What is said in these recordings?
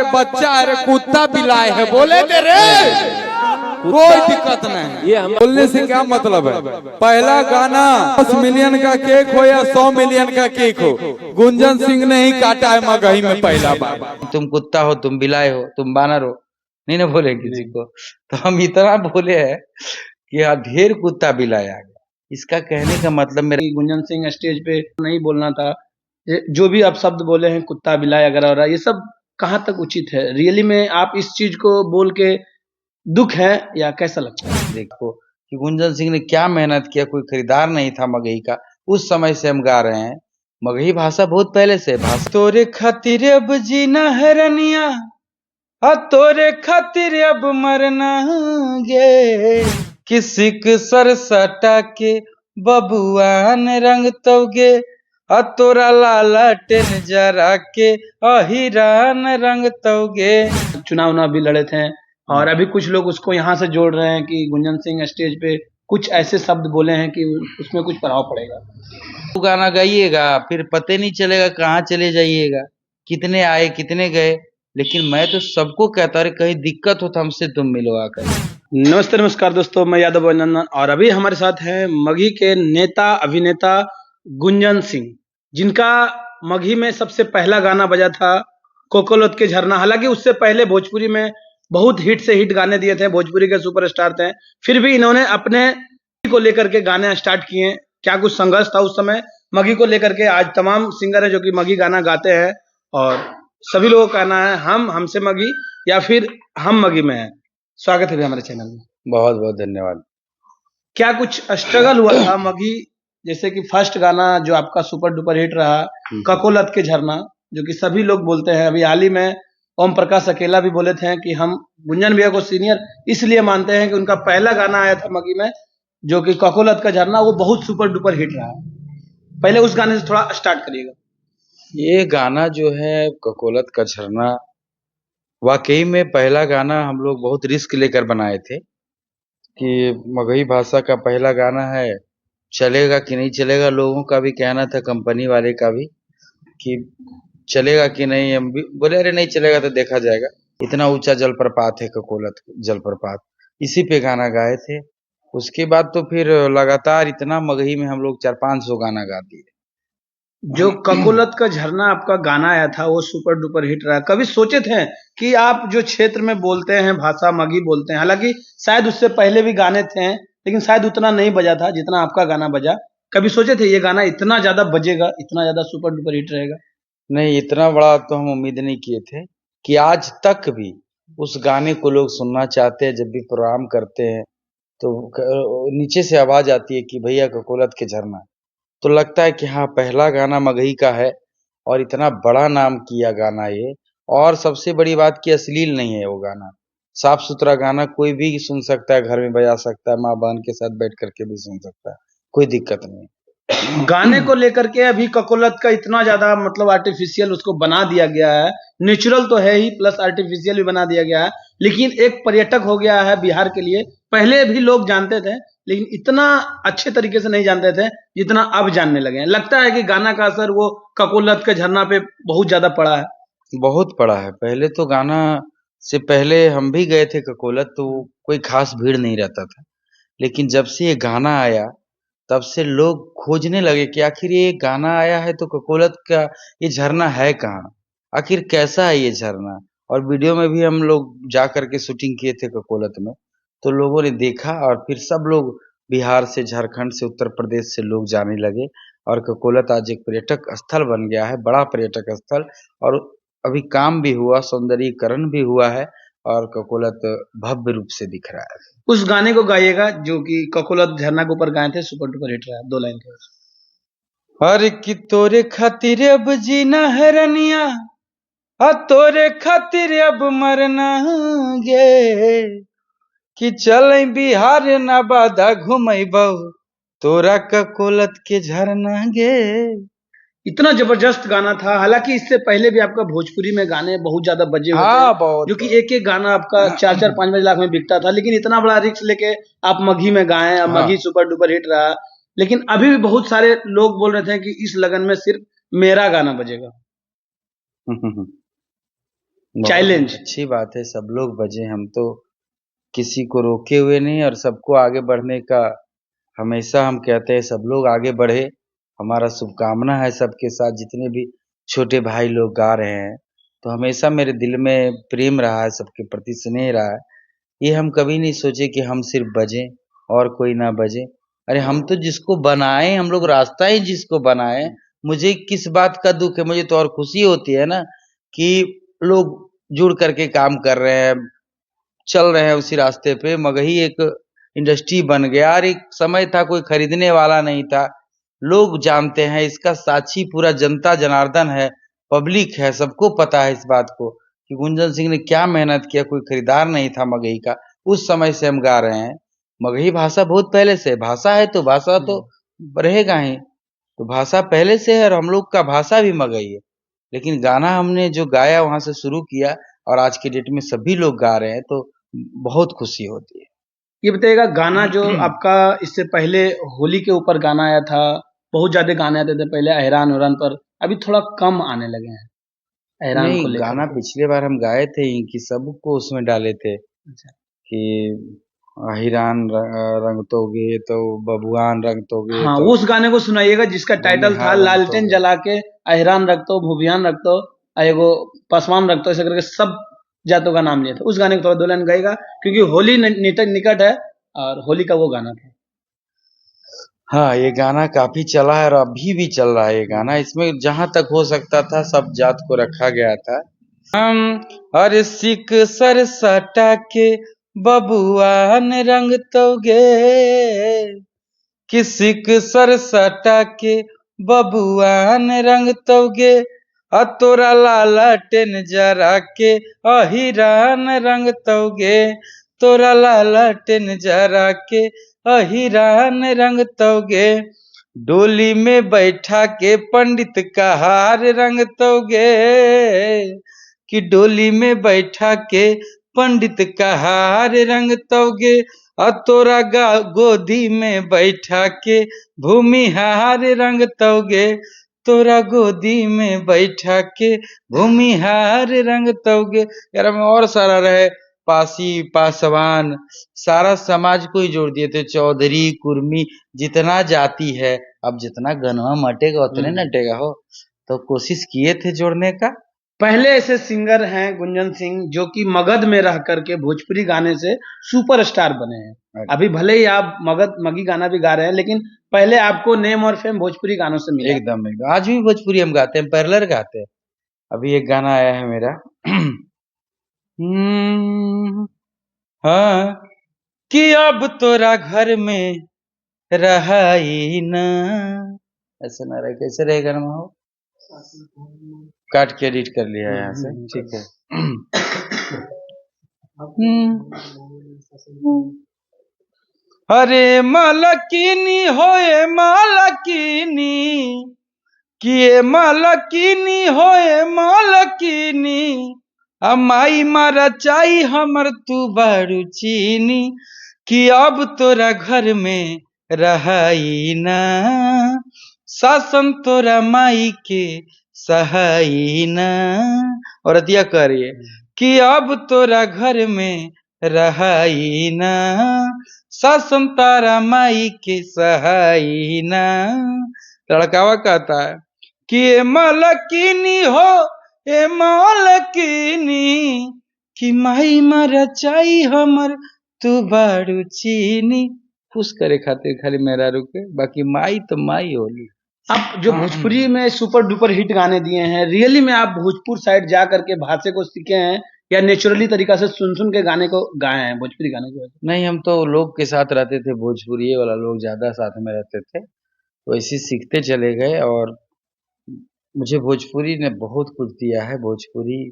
बच्चा अरे कुत्ता बिलाए है बोले तेरे कोई दिक्कत नहीं। ये हम बोलने से क्या मतलब है? पहला गाना 10 मिलियन का केक हो या 100 मिलियन का केक हो, गुंजन सिंह ने ही काटा है मगही में पहला बार। तुम कुत्ता हो, तुम बिलाए हो, तुम बानर हो, नहीं ना बोले किसी को। तो हम इतना बोले हैं कि यार ढेर कुत्ता बिलाया गया। इसका कहने का मतलब मेरा गुंजन सिंह स्टेज पे नहीं बोलना था। जो भी आप शब्द बोले हैं कुत्ता बिलाई वगैरह वगैरह, ये सब कहाँ तक उचित है? रियली में आप इस चीज को बोल के दुख है या कैसा लगता है? देखो कि गुंजन सिंह ने क्या मेहनत किया, कोई खरीदार नहीं था मगही का। उस समय से हम गा रहे हैं। मगही भाषा बहुत पहले से भाषा। तोरे खातिर अब जीना है रनिया, तोरे खातिर अब मरना गे, किसी सर सटा के बबुआन रंग तोगे, तोरा लाला टेन जरा के अहिरान रंग तोगे। चुनाव उनाव भी लड़े थे और अभी कुछ लोग उसको यहाँ से जोड़ रहे हैं कि गुंजन सिंह स्टेज पे कुछ ऐसे शब्द बोले हैं कि उसमें कुछ प्रभाव पड़ेगा। तो गाना गाइएगा, फिर पते नहीं चलेगा कहाँ चले जाइएगा, कितने आए कितने गए। लेकिन मैं तो सबको कहता हूँ कहीं दिक्कत हो तो हमसे तुम मिलवा कर। नमस्ते नमस्कार दोस्तों, मैं यादव अभिनंदन और अभी हमारे साथ हैं मगही के नेता अभिनेता गुंजन सिंह, जिनका मगही में सबसे पहला गाना बजा था कोकोलत के झरना। हालांकि उससे पहले भोजपुरी में बहुत हिट से हिट गाने दिए थे, भोजपुरी के सुपरस्टार थे। फिर भी इन्होंने अपने को लेकर के गाने स्टार्ट किए। क्या कुछ संघर्ष था उस समय मगही को लेकर के। आज तमाम सिंगर है जो कि मगही गाना गाते हैं और सभी लोगों का कहना है हम हमसे मगही या फिर हम मगही में है। स्वागत है भी हमारे चैनल में। बहुत बहुत धन्यवाद। क्या कुछ स्ट्रगल हुआ था मगही, जैसे कि फर्स्ट गाना जो आपका सुपर डुपर हिट रहा ककोलत के झरना, जो कि सभी लोग बोलते हैं। अभी हाल ही में ओम प्रकाश अकेला भी बोले थे कि हम गुंजन भैया को सीनियर इसलिए मानते हैं कि उनका पहला गाना आया था मगही में जो कि ककोलत का झरना, वो बहुत सुपर डुपर हिट रहा। पहले उस गाने से थोड़ा स्टार्ट करिएगा। ये गाना जो है ककोलत का झरना, वाकई में पहला गाना हम लोग बहुत रिस्क लेकर बनाए थे कि मगही भाषा का पहला गाना है, चलेगा कि नहीं चलेगा। लोगों का भी कहना था, कंपनी वाले का भी, कि चलेगा कि नहीं। हम भी बोले अरे नहीं चलेगा तो देखा जाएगा। इतना ऊंचा जलप्रपात है ककोलत जलप्रपात, इसी पे गाना गाए थे। उसके बाद तो फिर लगातार इतना मगही में हम लोग 400-500 गाना गा दिए। जो ककोलत का झरना आपका गाना आया था वो सुपर डुपर हिट रहा। कभी सोचे थे कि आप जो क्षेत्र में बोलते हैं भाषा मगही बोलते हैं, हालांकि शायद उससे पहले भी गाने थे लेकिन शायद उतना नहीं बजा था जितना आपका गाना बजा। कभी सोचे थे ये गाना इतना ज्यादा बजेगा, इतना ज्यादा सुपर डुपर हिट रहेगा? नहीं, इतना बड़ा तो हम उम्मीद नहीं किए थे कि आज तक भी उस गाने को लोग सुनना चाहते हैं। जब भी प्रोग्राम करते हैं तो नीचे से आवाज आती है कि भैया ककोलत के झरना, तो लगता है कि हाँ पहला गाना मगही का है और इतना बड़ा नाम किया गाना ये। और सबसे बड़ी बात कि अश्लील नहीं है वो गाना, साफ सुथरा गाना, कोई भी सुन सकता है, घर में बजा सकता है, माँ बहन के साथ बैठ करके भी सुन सकता है, कोई दिक्कत नहीं। गाने को लेकर के अभी ककोलत का इतना ज्यादा मतलब आर्टिफिशियल उसको बना दिया गया है। नेचुरल तो है ही प्लस आर्टिफिशियल भी बना दिया गया है, लेकिन एक पर्यटक हो गया है बिहार के लिए। पहले भी लोग जानते थे लेकिन इतना अच्छे तरीके से नहीं जानते थे जितना अब जानने लगे हैं। लगता है कि गाना का असर वो ककोलत के झरना पे बहुत ज्यादा पड़ा है। बहुत पड़ा है। पहले तो गाना से पहले हम भी गए थे ककोलत, तो कोई खास भीड़ नहीं रहता था। लेकिन जब से ये गाना आया तब से लोग खोजने लगे कि आखिर ये गाना आया है तो ककोलत का ये झरना है कहाँ, आखिर कैसा है ये झरना। और वीडियो में भी हम लोग जा करके शूटिंग किए थे ककोलत में, तो लोगों ने देखा और फिर सब लोग बिहार से, झारखंड से, उत्तर प्रदेश से लोग जाने लगे। और ककोलत आज एक पर्यटक स्थल बन गया है, बड़ा पर्यटक स्थल। और अभी काम भी हुआ, सौंदर्यीकरण भी हुआ है और ककोलत भव्य रूप से दिख रहा है। उस गाने को गाइएगा जो कि ककोलत झरना के ऊपर गाए थे, सुपर डुपर हिट रहा। 2 लाइन के। हर कि तोरे खातिर अब जीना है रनिया, तोरे खातिर अब मरना गे, कि चल बिहार नवादा घुमैबौ, तोरा ककोलत के झरना गे। इतना जबरदस्त गाना था। हालांकि इससे पहले भी आपका भोजपुरी में गाने बहुत ज्यादा बजे हुए हाँ, थे, बहुत जो कि एक एक गाना आपका 4-4-5 लाख में बिकता था। लेकिन इतना बड़ा रिस्क लेके आप मगही में गाए, हाँ। मगही सुपर डुपर हिट रहा। लेकिन अभी भी बहुत सारे लोग बोल रहे थे कि इस लगन में सिर्फ मेरा गाना बजेगा। बहुत चैलेंज। अच्छी बात है, सब लोग बजे, हम तो किसी को रोके हुए नहीं और सबको आगे बढ़ने का हमेशा हम कहते हैं, सब लोग आगे बढ़े। हमारा शुभकामना है सबके साथ, जितने भी छोटे भाई लोग गा रहे हैं, तो हमेशा मेरे दिल में प्रेम रहा है, सबके प्रति स्नेह रहा है। ये हम कभी नहीं सोचे कि हम सिर्फ बजें और कोई ना बजे। अरे हम तो जिसको बनाए, हम लोग रास्ता ही जिसको बनाए। मुझे किस बात का दुख है, मुझे तो और खुशी होती है ना कि लोग जुड़ करके काम कर रहे हैं, चल रहे हैं उसी रास्ते पे। मगही एक इंडस्ट्री बन गया और एक समय था कोई खरीदने वाला नहीं था, लोग जानते हैं, इसका साक्षी पूरा जनता जनार्दन है, पब्लिक है, सबको पता है इस बात को कि गुंजन सिंह ने क्या मेहनत किया। कोई खरीदार नहीं था मगही का, उस समय से हम गा रहे हैं। मगही भाषा बहुत पहले से, भाषा है तो भाषा तो रहेगा ही, तो भाषा पहले से है और हम लोग का भाषा भी मगही है। लेकिन गाना हमने जो गाया वहां से शुरू किया और आज के डेट में सभी लोग गा रहे हैं, तो बहुत खुशी होती है। ये बताइएगा, गाना जो आपका इससे पहले होली के ऊपर गाना आया था, बहुत ज्यादा गाने आते थे पहले अहिरान उरान पर, अभी थोड़ा कम आने लगे हैं अहिरान नहीं, को लेकर गाना के। पिछले बार हम गाए थे कि सबको उसमें डाले थे अच्छा। कि हिरान रंग तोगे तो बबुआन रंग तोगे हाँ, तो उस गाने को सुनाइएगा जिसका टाइटल था भूमिहार रंग लालटेन तोगे। जला के अहिरान रखतो, भूबियान रखतो, एगो पासवान रखतो, ऐसे करके सब जातों का नाम लिया था। उस गाने को थोड़ा दो लाइन गाएगा, क्योंकि होली निकट है और होली का वो गाना था। हाँ, ये गाना काफी चला है और अभी भी चल रहा है ये गाना। इसमें जहां तक हो सकता था सब जात को रखा गया था। हम हर सिक सर सटा के बबुआन रंग तोगे, किसिक सर सटा के बबुआन रंग तोगे, तोरा लालटेन जरा के अहिरान रंग तोगे, तोरा लालटेन जरा के अहिरान रंग तोगे, डोली में बैठा के पंडित का हार रंग तोगे, कि डोली में बैठा के पंडित का हार रंग तोगे, तोरा गोदी में बैठा के भूमिहार रंग तोगे, तोरा गोदी में बैठा के भूमिहार रंग तोगे। यार हमें और सारा रहे, पासी पासवान, सारा समाज को ही जोड़ दिए थे, चौधरी कुर्मी, जितना जाति है, अब जितना गनवा मटेगा उतने नटेगा हो, तो कोशिश किए थे जोड़ने का। पहले ऐसे सिंगर हैं गुंजन सिंह जो कि मगध में रह करके भोजपुरी गाने से सुपरस्टार बने हैं। अभी भले ही आप मगी गाना भी गा रहे हैं, लेकिन पहले आपको नेम और फेम भोजपुरी गानों से मिला। एकदम एकदम, आज भी भोजपुरी हम गाते हैं, पैरेलल गाते हैं। अभी एक गाना आया है मेरा हाँ, कि अब तोरा घर में रहाई ना, ऐसे ना रहे, कैसे रहेगा ना हो, काट के एडिट कर लिया है यहाँ से, ठीक है। अरे मालकिनी होए मालकिनी, किए मालकिनी होए मालकिनी, माई मारा चाई हमर तू बारू चीनी, कि अब तोरा घर में रहाई ना, शासन तोरा माई के सहाई ना। और अतिया करिए कि अब तोरा घर में रहाई ना, शासन तारा माई के सहाई ना। लड़कावा कहता है कि ए मालकिनी हो, ए मालकिनी, कि माई मारा चाई हमर तू बारू चीनी। खुश करे खातिर खाली मेरा रुके, बाकी माई तो माई होली। आप जो भोजपुरी में सुपर डुपर हिट गाने दिए हैं, रियली में आप भोजपुर साइड जा करके भाषा को सीखे हैं या नेचुरली तरीका से सुन सुन के गाने को गाए हैं भोजपुरी गाने को? नहीं, हम तो लोग के साथ रहते थे, भोजपुरी वाला लोग ज्यादा साथ में रहते थे, तो ऐसे सीखते चले गए। और मुझे भोजपुरी ने बहुत कुछ दिया है, भोजपुरी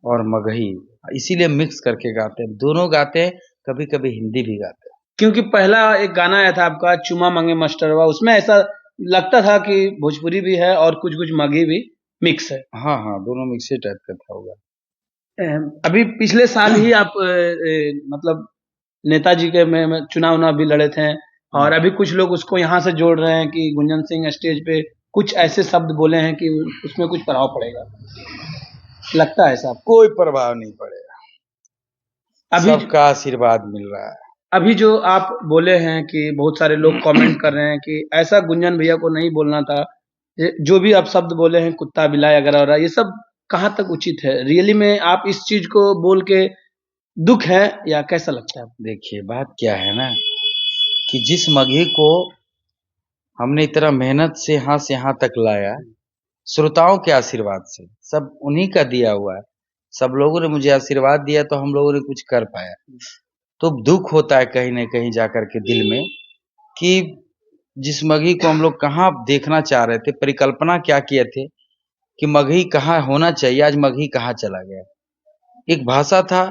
और मगही, इसीलिए मिक्स करके गाते हैं, दोनों गाते हैं, कभी कभी हिंदी भी गाते हैं। क्योंकि पहला एक गाना आया था आपका चुमा मांगे मास्टरवा, उसमें ऐसा लगता था कि भोजपुरी भी है और कुछ कुछ मगही भी मिक्स है। हाँ हाँ, दोनों मिक्स टाइप का था होगा। अभी पिछले साल ही आप मतलब नेताजी के में चुनाव भी लड़े थे, और अभी कुछ लोग उसको यहाँ से जोड़ रहे हैं कि गुंजन सिंह स्टेज पे कुछ ऐसे शब्द बोले हैं कि उसमें कुछ प्रभाव पड़ेगा। लगता है ऐसा आपको? कोई प्रभाव नहीं पड़ेगा, अभी सबका आशीर्वाद मिल रहा है। अभी जो आप बोले हैं कि बहुत सारे लोग कमेंट कर रहे हैं कि ऐसा गुंजन भैया को नहीं बोलना था, जो भी आप शब्द बोले हैं कुत्ता बिलाई वगैरह वगैरह, ये सब कहाँ तक उचित है? रियली में आप इस चीज को बोल के दुख है या कैसा लगता है आपको? देखिए बात क्या है ना, कि जिस मघी को हमने इतना मेहनत से यहाँ तक लाया, श्रोताओं के आशीर्वाद से, सब उन्हीं का दिया हुआ है। सब लोगों ने मुझे आशीर्वाद दिया तो हम लोगों ने कुछ कर पाया। तो दुख होता है कहीं न कहीं जाकर के दिल में, कि जिस मघी को हम लोग कहाँ देखना चाह रहे थे, परिकल्पना क्या किए थे कि मगही कहाँ होना चाहिए, आज मगही कहाँ चला गया। एक भाषा था,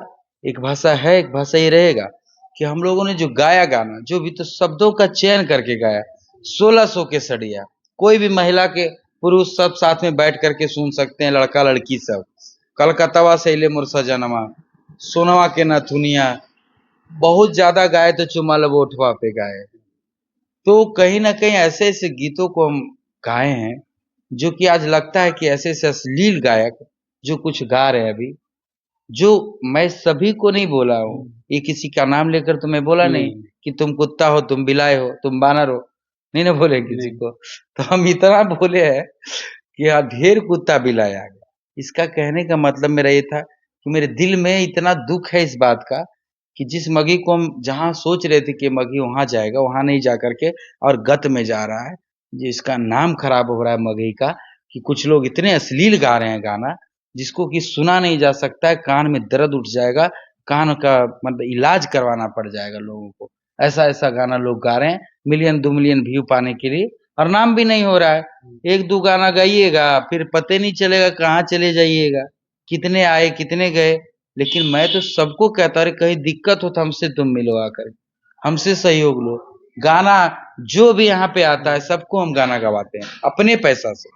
एक भाषा है, एक भाषा ये रहेगा, कि हम लोगों ने जो गाया गाना, जो भी तो शब्दों का चयन करके गाया, 1600 के सड़िया, कोई भी महिला के पुरुष सब साथ में बैठ करके सुन सकते हैं, लड़का लड़की सब। कलकत्तावा से अइले मोर सजनवा, सोनवा के नथुनिया, बहुत ज्यादा गाए तो चुमा लब ओठवा पे गाए। तो कहीं न कहीं ऐसे-ऐसे गीतों को हम गाए हैं, जो कि आज लगता है कि ऐसे-ऐसे अश्लील गायक जो कुछ गा रहे हैं अभी, जो मैं सभी को नहीं बोला हूँ, ये किसी का नाम लेकर तो मैं बोला नहीं नहीं, कि तुम कुत्ता हो, तुम बिलाई हो, तुम बानर हो, नहीं ना बोले किसी नहीं। को। तो हम इतना बोले हैं कि हाँ, ढेर कुत्ता बिलाई आ गया। इसका कहने का मतलब मेरा ये था कि मेरे दिल में इतना दुःख है इस बात का, कि जिस मघी को हम जहाँ सोच रहे थे कि मघी वहाँ जाएगा, वहाँ नहीं जा कर के और गत में जा रहा है। जिसका नाम खराब हो रहा है मघी का, कि कुछ लोग इतने अश्लील गा रहे हैं गाना, जिसको कि सुना नहीं जा सकता है, कान में दर्द उठ जाएगा, कान का मतलब इलाज करवाना पड़ जाएगा लोगों को। ऐसा-ऐसा गाना लोग गा रहे हैं, मिलियन 2 मिलियन व्यू पाने के लिए, और नाम भी नहीं हो रहा है। 1-2 गाना गाइएगा, फिर पता नहीं चलेगा कहाँ चले जाइएगा, कितने आए, कितने गए। लेकिन मैं तो सबको कहता, अरे कहीं दिक्कत हो तो हमसे तुम मिलो आकर, हमसे सहयोग लो। गाना जो भी यहाँ पे आता है, सबको हम गाना गवाते हैं, अपने पैसा से।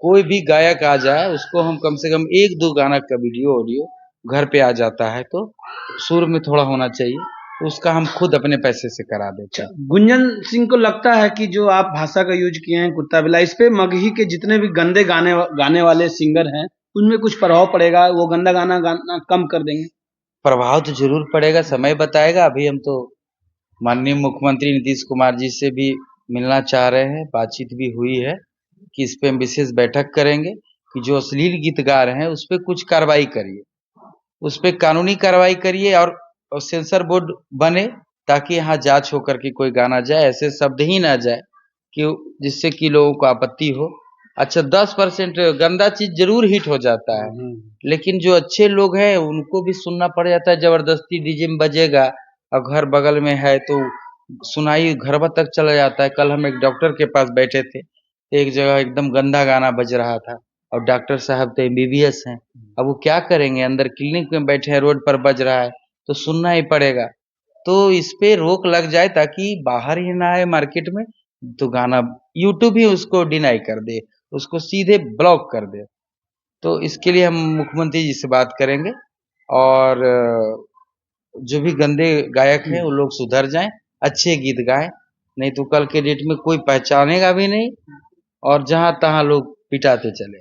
कोई भी गायक आ जाए, उसको हम कम से कम 1-2 गाना का वीडियो, ऑडियो घर पे आ जाता है तो सुर में थोड़ा होना चाहिए, तो उसका हम खुद अपने पैसे से करा देते हैं। गुंजन सिंह को लगता है कि जो आप भाषा का यूज किए हैं कुत्ता बिलाई, इस पे मगही के जितने भी गंदे गाने वाले सिंगर हैं, उनमें कुछ प्रभाव पड़ेगा? वो गंदा गाना गाना कम कर देंगे? प्रभाव तो ज़रूर पड़ेगा, समय बताएगा। अभी हम तो माननीय मुख्यमंत्री नीतीश कुमार जी से भी मिलना चाह रहे हैं, बातचीत भी हुई है कि इस पे हम विशेष बैठक करेंगे, कि जो अश्लील गीत गा रहे हैं, उस पे कुछ कार्रवाई करिए। उस पे कानूनी कार्रवाई करिए, और सेंसर बोर्ड बने, ताकि यहाँ जांच होकर के कोई गाना जाए, ऐसे शब्द ही ना जाए कि जिससे कि लोगों को आपत्ति हो। अच्छा 10% गंदा चीज़ ज़रूर हिट हो जाता है, लेकिन जो अच्छे लोग हैं उनको भी सुनना पड़ जाता है, ज़बरदस्ती डीजे में बजेगा और घर बगल में है तो सुनाई घरवा तक चला जाता है। कल हम एक डॉक्टर के पास बैठे थे, एक जगह एकदम गंदा गाना बज रहा था, और डॉक्टर साहब तो एमबीबीएस हैं। अब वो क्या करेंगे, अंदर क्लिनिक में बैठे हैं, रोड पर बज रहा है तो सुनना ही पड़ेगा। तो इस पे रोक लग जाए, ताकि बाहर ही ना आए मार्केट में, तो गाना यूट्यूब ही उसको डिनाई कर दे, उसको सीधे ब्लॉक कर दे। तो इसके लिए हम मुख्यमंत्री जी से बात करेंगे, और जो भी गंदे गायक हैं वो लोग सुधर जाएं, अच्छे गीत गाएं, नहीं तो कल के डेट में कोई पहचानेगा भी नहीं, और जहां तहां लोग पिटाते चले।